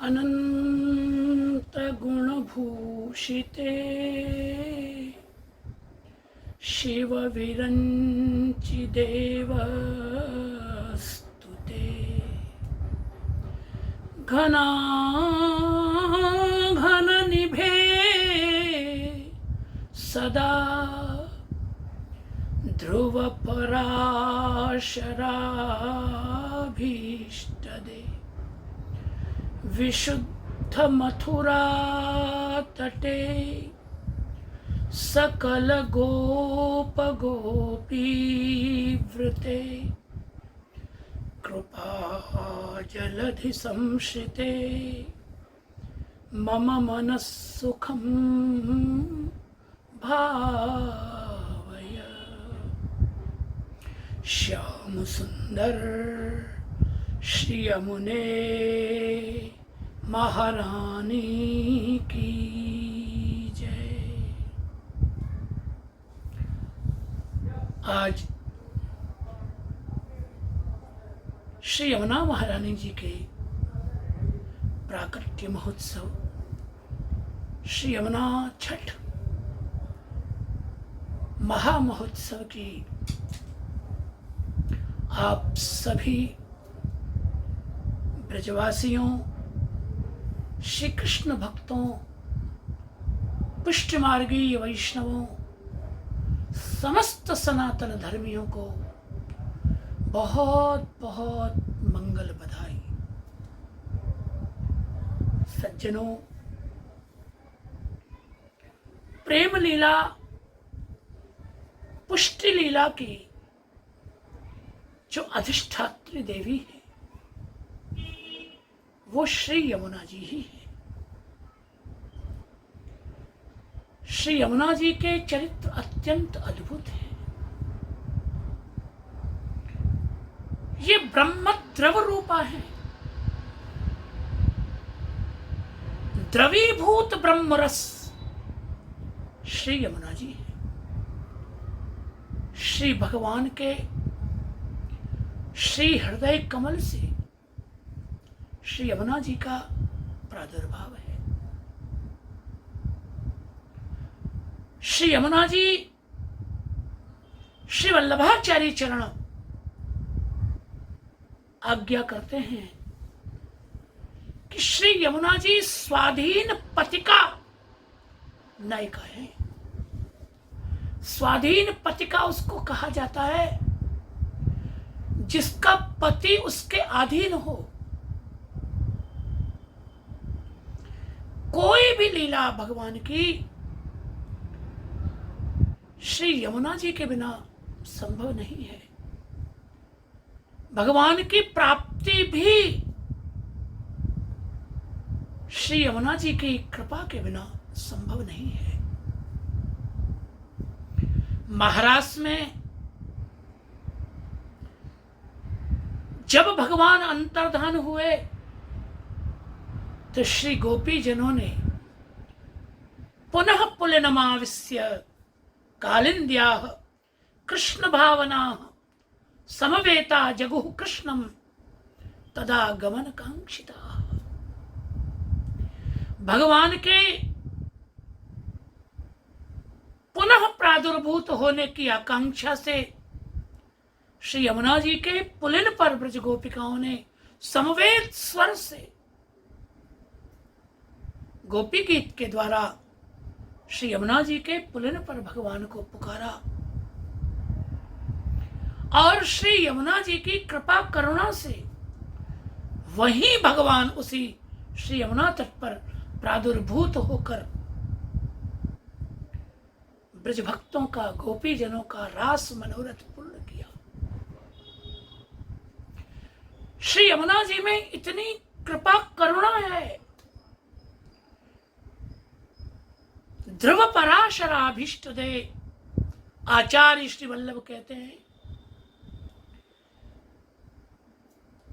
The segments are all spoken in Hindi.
अनंत गुणभूषिते शिव विरंचि देव स्तुते घना घन निभे सदा ध्रुव पराशराभीष्टदे विशुद्ध मथुरा तटे सकल गोप गोपी वृते कृपा जलधि संश्रिते मम मनस्सुखं भावय। श्याम सुंदर श्री यमुने महारानी की जय। आज श्री यमुना महारानी जी के प्राकट्य महोत्सव श्री यमुना छठ महामहोत्सव की आप सभी ब्रजवासियों, श्री कृष्ण भक्तों, पुष्टमार्गीय वैष्णवों, समस्त सनातन धर्मियों को बहुत बहुत मंगल बधाई। सज्जनों, प्रेम लीला पुष्टि लीला की जो अधिष्ठात्री देवी है वो श्री यमुना जी ही है। श्री यमुना जी के चरित्र अत्यंत अद्भुत हैं। ये ब्रह्म द्रव रूपा है, द्रवीभूत ब्रह्म रस श्री यमुना जी है। श्री भगवान के श्री हृदय कमल से श्री यमुना जी का प्रादुर्भाव है। श्री यमुना जी श्री वल्लभाचार्य चरण आज्ञा करते हैं कि श्री यमुना जी स्वाधीन पतिका नायिका है। स्वाधीन पतिका उसको कहा जाता है जिसका पति उसके अधीन हो। कोई भी लीला भगवान की श्री यमुना जी के बिना संभव नहीं है। भगवान की प्राप्ति भी श्री यमुना जी की कृपा के बिना संभव नहीं है। महाराष्ट्र में जब भगवान अंतर्धान हुए तो श्री गोपी जनों ने पुनः पुलिनमाविश्य कालिंद्या कृष्ण भावना समवेता जगुः कृष्णम तदा गमन कांक्षिता। भगवान के पुनः प्रादुर्भूत होने की आकांक्षा से श्री यमुना जी के पुलिन पर ब्रज गोपिकाओं ने समवेत स्वर से गोपी गीत के द्वारा श्री यमुना जी के पुलिन पर भगवान को पुकारा और श्री यमुना जी की कृपा करुणा से वही भगवान उसी श्री यमुना तट पर प्रादुर्भूत होकर ब्रज भक्तों का, गोपी जनों का रास मनोरथ पूर्ण किया। श्री यमुना जी में इतनी कृपा करुणा है। ध्रुव पराशराभीष्ट दे आचार्य श्री वल्लभ कहते हैं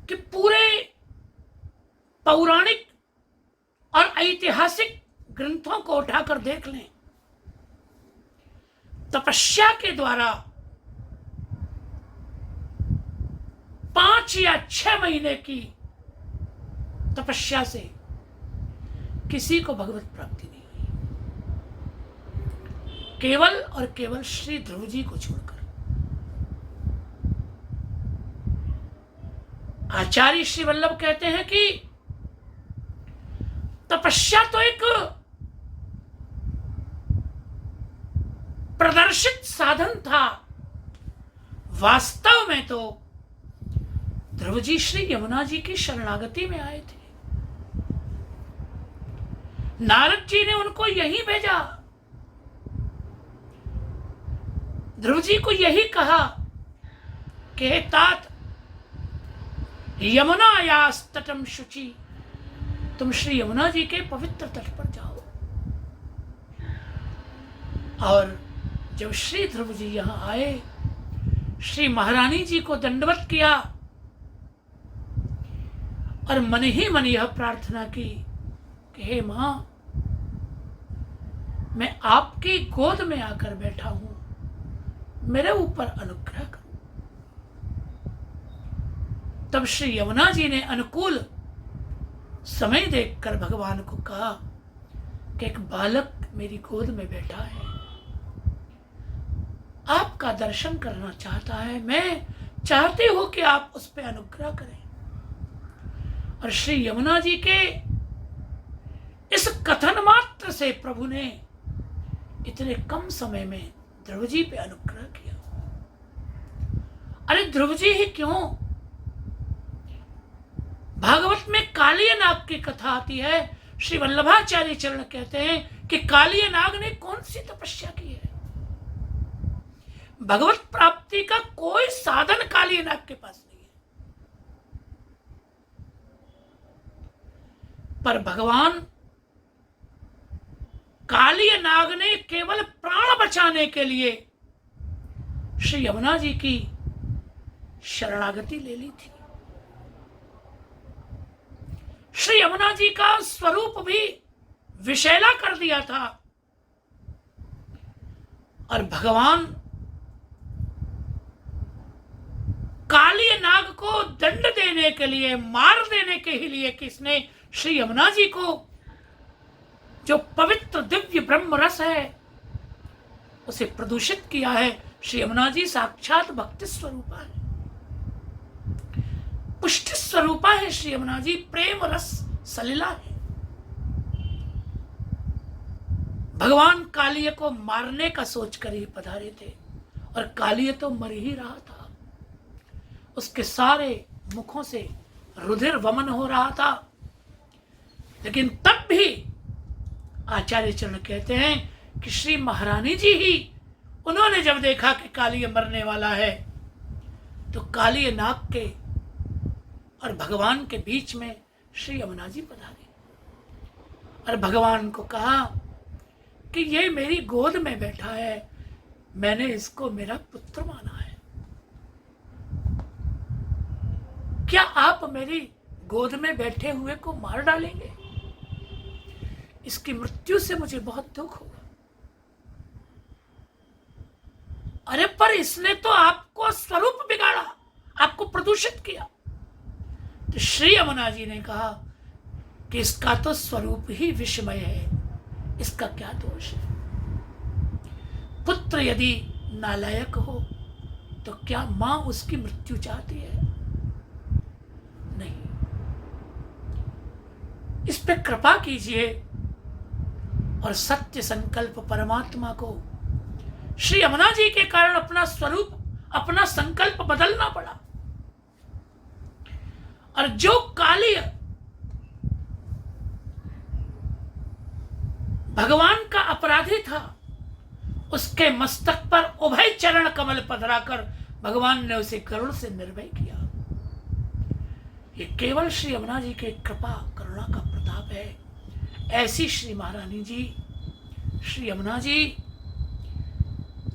कि पूरे पौराणिक और ऐतिहासिक ग्रंथों को उठाकर देख लें, तपस्या के द्वारा 5 या 6 महीने की तपस्या से किसी को भगवत प्राप्ति नहीं हुई, केवल और केवल श्री ध्रुव जी को छोड़कर। आचार्य श्री वल्लभ कहते हैं कि तपस्या तो एक प्रदर्शित साधन था, वास्तव में तो ध्रुव जी श्री यमुना जी की शरणागति में आए थे। नारद जी ने उनको यही भेजा, ध्रुव जी को यही कहा कि हे तात, यमुनायास तटम शुचि, तुम श्री यमुना जी के पवित्र तट पर जाओ। और जब श्री ध्रुव जी यहां आए, श्री महारानी जी को दंडवत किया और मन ही मन यह प्रार्थना की कि हे मां, मैं आपकी गोद में आकर बैठा हूं, मेरे ऊपर अनुग्रह करो। तब श्री यमुना जी ने अनुकूल समय देखकर भगवान को कहा कि एक बालक मेरी गोद में बैठा है, आपका दर्शन करना चाहता है, मैं चाहती हूं कि आप उस पर अनुग्रह करें। और श्री यमुना जी के इस कथन मात्र से प्रभु ने इतने कम समय में ध्रुव जी पे अनुग्रह किया। अरे ध्रुव जी ही क्यों, भागवत में कालिय नाग की कथा आती है। श्री वल्लभाचार्य चरण कहते हैं कि कालिय नाग ने कौन सी तपस्या की है। भगवत प्राप्ति का कोई साधन कालिय नाग के पास नहीं है, पर भगवान कालिय नाग ने केवल प्राण बचाने के लिए श्री यमुना जी की शरणागति ले ली थी। श्री यमुना जी का स्वरूप भी विषैला कर दिया था और भगवान कालिय नाग को दंड देने के लिए, मार देने के ही लिए किसने श्री यमुना जी को, जो पवित्र दिव्य ब्रह्म रस है, उसे प्रदूषित किया है। श्री यमुना जी साक्षात भक्ति स्वरूपा है, पुष्टि स्वरूपा है। श्री यमुना जी प्रेम रस सलिला है। भगवान कालिय को मारने का सोचकर ही पधारे थे और कालिय तो मर ही रहा था, उसके सारे मुखों से रुधिर वमन हो रहा था। लेकिन तब भी आचार्य चरण कहते हैं कि श्री महारानी जी ही, उन्होंने जब देखा कि कालिय मरने वाला है, तो कालिय नाग के और भगवान के बीच में श्री यमुना जी पधारे और भगवान को कहा कि ये मेरी गोद में बैठा है, मैंने इसको मेरा पुत्र माना है, क्या आप मेरी गोद में बैठे हुए को मार डालेंगे? इसकी मृत्यु से मुझे बहुत दुख होगा। अरे पर इसने तो आपको स्वरूप बिगाड़ा, आपको प्रदूषित किया। तो श्री यमुना जी ने कहा कि इसका तो स्वरूप ही विषमय है, इसका क्या दोष है? पुत्र यदि नालायक हो तो क्या मां उसकी मृत्यु चाहती है? नहीं। इस पे कृपा कीजिए और सत्य संकल्प परमात्मा को, श्री यमुना जी के कारण अपना स्वरूप, अपना संकल्प बदलना पड़ा। और जो कालिय भगवान का अपराधी था, उसके मस्तक पर उभय चरण कमल पधराकर भगवान ने उसे करुण से निर्भय किया। ये केवल श्री यमुना जी के कृपा करुणा का प्रताप है। ऐसी श्री महारानी जी, श्री यमुना जी,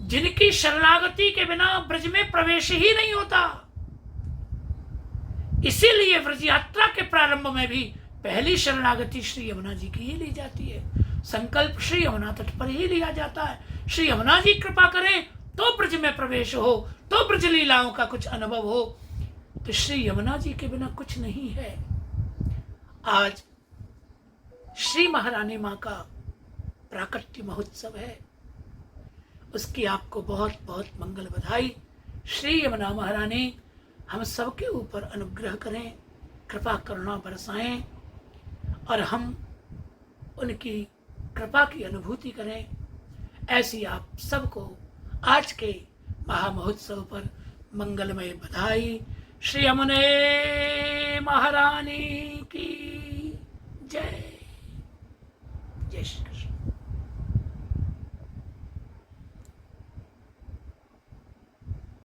जिनकी शरणागति के बिना ब्रज में प्रवेश ही नहीं होता, इसीलिए व्रज यात्रा के प्रारंभ में भी पहली शरणागति श्री यमुना जी की ही ली जाती है। संकल्प श्री यमुना तट पर ही लिया जाता है। श्री यमुना जी कृपा करें तो ब्रज में प्रवेश हो, तो ब्रज लीलाओं का कुछ अनुभव हो। तो श्री यमुना जी के बिना कुछ नहीं है। आज श्री महारानी माँ का प्राकट्य महोत्सव है, उसकी आपको बहुत बहुत मंगल बधाई। श्री यमुना महारानी हम सबके ऊपर अनुग्रह करें, कृपा करुणा बरसाएं और हम उनकी कृपा की अनुभूति करें। ऐसी आप सबको आज के महामहोत्सव पर मंगलमय बधाई। श्री यमुने महारानी की जय। जय श्री